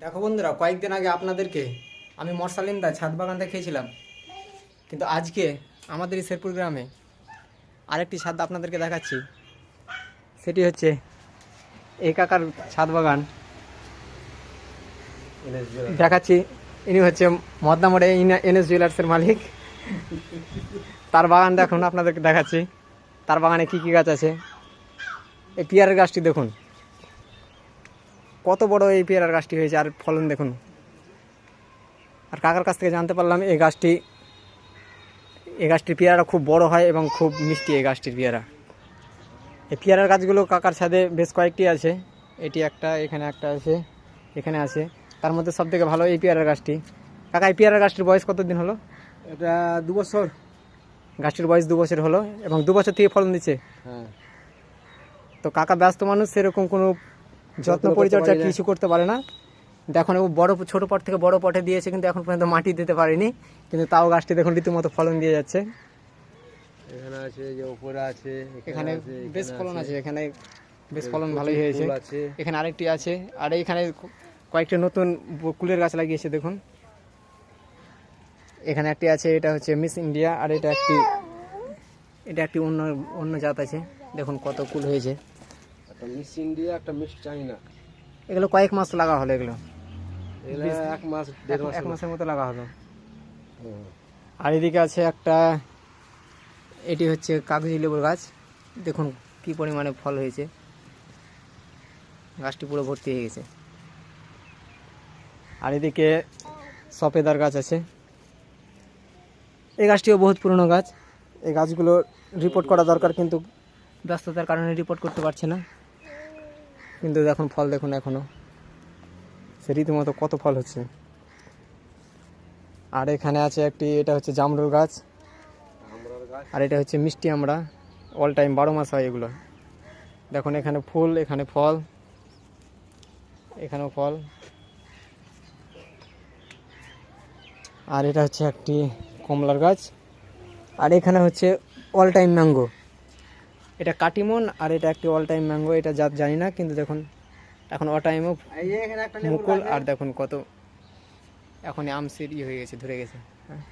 দেখো বন্ধুরা, কয়েকদিন আগে আপনাদেরকে আমি মরসালিন্দা ছাদ বাগান দেখিয়েছিলাম, কিন্তু আজকে আমাদের এই শেরপুর গ্রামে আরেকটি ছাদ আপনাদেরকে দেখাচ্ছি। সেটি হচ্ছে এই কাকার ছাদ বাগান দেখাচ্ছি। ইনি হচ্ছে মদনামোড়ে এনএস জুয়েলার্সের মালিক। তার বাগান দেখুন, আপনাদেরকে দেখাচ্ছি তার বাগানে কি কি গাছ আছে। এই পেয়ারার গাছটি দেখুন, কত বড় এই পেয়ারার গাছটি হয়েছে, আর ফলন দেখুন। আর কাকার কাছ থেকে জানতে পারলাম এই গাছটির পেয়ারা খুব বড় হয় এবং খুব মিষ্টি এই গাছটির পেয়ারা। এই পেয়ারার গাছগুলো কাকার ছাদে বেশ কয়েকটি আছে। এটি একটা, এখানে একটা আছে, এখানে আছে। তার মধ্যে সব থেকে ভালো এই পেয়ারার গাছটি। কাকা, এই পেয়ারার গাছটির বয়স কতদিন হলো? এটা 2 বছর। গাছটির বয়স 2 বছর হলো এবং 2 বছর থেকে ফলন দিচ্ছে। হ্যাঁ, তো কাকা ব্যস্ত মানুষ, সেরকম কোনো যত্ন পরিচর্যা কিছু করতে পারে না। দেখুন, ও বড় ছোটো পট থেকে বড় পটে দিয়েছে, কিন্তু এখন পর্যন্ত মাটি দিতে পারেনি। কিন্তু তাও গাছটি দেখুন রীতিমতো ফলন দিয়ে যাচ্ছে। এখানে আছে, যে উপরে আছে, এখানে বেশ ফলন আছে, এখানে বেশ ফলন ভালোই হয়েছে। এখানে আরেকটি আছে, আর এইখানে কয়েকটি নতুন কুলের গাছ লাগিয়েছে দেখুন। এখানে একটি আছে, এটা হচ্ছে মিস ইন্ডিয়া, আর এটা একটি অন্য জাত আছে। দেখুন কত কুল হয়েছে। একটা মিস ইন্ডিয়া, একটা মিস চাইনা। এগুলো কয়েক মাস লাগা হলো, এগুলো 1 মাস 1.5 মাস। 1 মাসের মতো লাগা হলো। আর এদিকে আছে একটা, এটি হচ্ছে কাগজি লেবুর গাছ। দেখুন কি পরিমাণে ফল হয়েছে, গাছটি পুরো ভর্তি হয়ে গেছে। আর এদিকে সফেদার গাছ আছে। এই গাছটিও বহুত পুরনো গাছ। এই গাছগুলো রিপোর্ট করা দরকার, কিন্তু ব্যস্ততার কারণে রিপোর্ট করতে পারছে না। কিন্তু দেখুন ফল দেখুন, এখনও সে রীতিমতো কত ফল হচ্ছে। আর এখানে আছে একটি, এটা হচ্ছে জামরুল গাছ, আর এটা হচ্ছে মিষ্টি আমড়া। অল টাইম 12 মাস হয় এগুলো। দেখুন এখানে ফুল, এখানে ফল, এখানেও ফল। আর এটা হচ্ছে একটি কমলার গাছ, আর এখানে হচ্ছে অল টাইম ম্যাঙ্গো। এটা কাটিমন, আর এটা একটি অল টাইম ম্যাঙ্গো। এটা জাত জানি না, কিন্তু দেখুন এখন অল টাইমও মুকুল। আর দেখুন কত এখন আমসের হয়ে গেছে, ধরে গেছে। হ্যাঁ,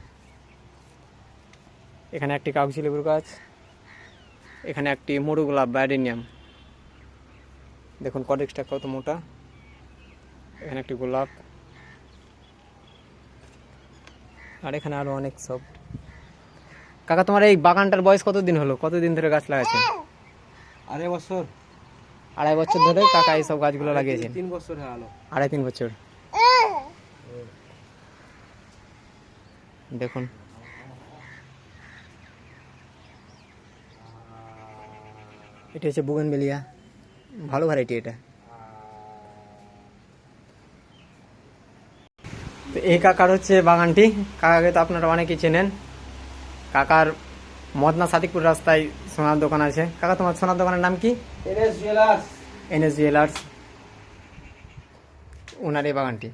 এখানে একটি কাগজি লেবুর গাছ, এখানে একটি মরু গোলাপ ব্যাডেনিয়াম। দেখুন কডেক্সটা কত মোটা। এখানে একটি গোলাপ, আর এখানে আরো অনেক সব। কাকা, তোমার এই বাগানটার বয়স কতদিন হলো? কতদিন ধরে গাছ লাগাচ্ছেন? 2.5 বছর। 2.5 বছর ধরে কাকা এই সব গাছগুলো লাগিয়েছেন? 3 বছর হয়ে গেল। 2.5-3 বছর। দেখুন এটা হচ্ছে বুগেনভেলিয়া, ভালো ভ্যারাইটি এটা। তো এই কাকার হচ্ছে বাগানটি। কাকাকে তো আপনারা অনেকেই চেনেন। কাকার মদনা সাদিকপুর রাস্তায় সোনার দোকান আছে। কাকা, তোমার সোনার দোকানের নাম কি? NS jewellers. এনএস জুয়েলার্স, ওনার এই বাগানটি।